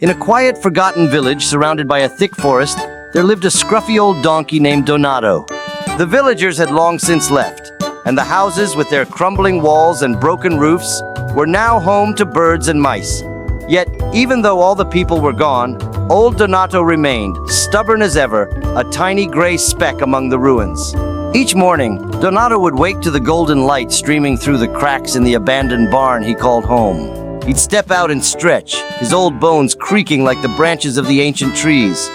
In a quiet, forgotten village surrounded by a thick forest, there lived a scruffy old donkey named Donato. The villagers had long since left, and the houses with their crumbling walls and broken roofs were now home to birds and mice. Yet, even though all the people were gone, old Donato remained, stubborn as ever, a tiny gray speck among the ruins. Each morning, Donato would wake to the golden light streaming through the cracks in the abandoned barn he called home. He'd step out and stretch, his old bones creaking like the branches of the ancient trees.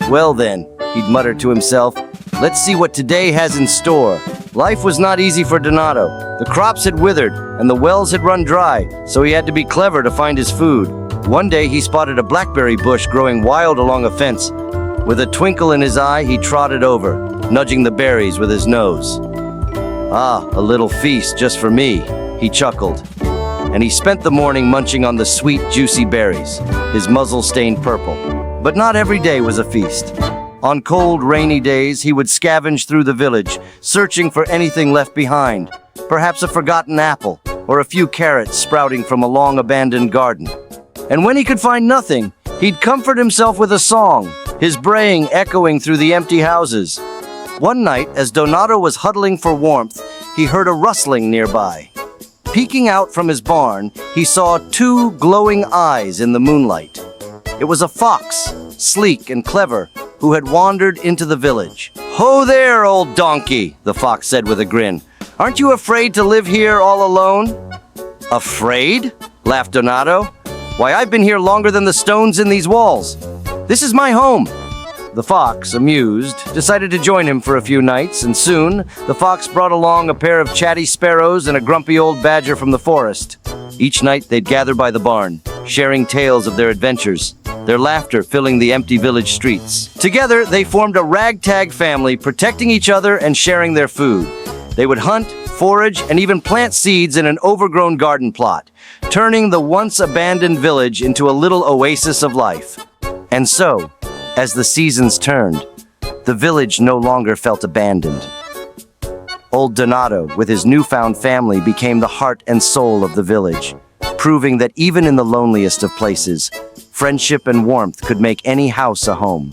Well then, he'd mutter to himself, let's see what today has in store. Life was not easy for Donato. The crops had withered, and the wells had run dry, so he had to be clever to find his food. One day he spotted a blackberry bush growing wild along a fence. With a twinkle in his eye, he trotted over, nudging the berries with his nose. Ah, a little feast just for me, he chuckled. And he spent the morning munching on the sweet, juicy berries, his muzzle stained purple. But not every day was a feast. On cold, rainy days, he would scavenge through the village, searching for anything left behind. Perhaps a forgotten apple, or a few carrots sprouting from a long-abandoned garden. And when he could find nothing, he'd comfort himself with a song, his braying echoing through the empty houses. One night, as Donato was huddling for warmth, he heard a rustling nearby. Peeking out from his barn, he saw two glowing eyes in the moonlight. It was a fox, sleek and clever, who had wandered into the village. "Ho there, old donkey," the fox said with a grin. "Aren't you afraid to live here all alone?" "Afraid?" laughed Donato. "Why, I've been here longer than the stones in these walls. This is my home." The fox, amused, decided to join him for a few nights, and soon the fox brought along a pair of chatty sparrows and a grumpy old badger from the forest. Each night they'd gather by the barn, sharing tales of their adventures, their laughter filling the empty village streets. Together, they formed a ragtag family, protecting each other and sharing their food. They would hunt, forage, and even plant seeds in an overgrown garden plot, turning the once abandoned village into a little oasis of life. And so, as the seasons turned, the village no longer felt abandoned. Old Donato, with his newfound family, became the heart and soul of the village, proving that even in the loneliest of places, friendship and warmth could make any house a home.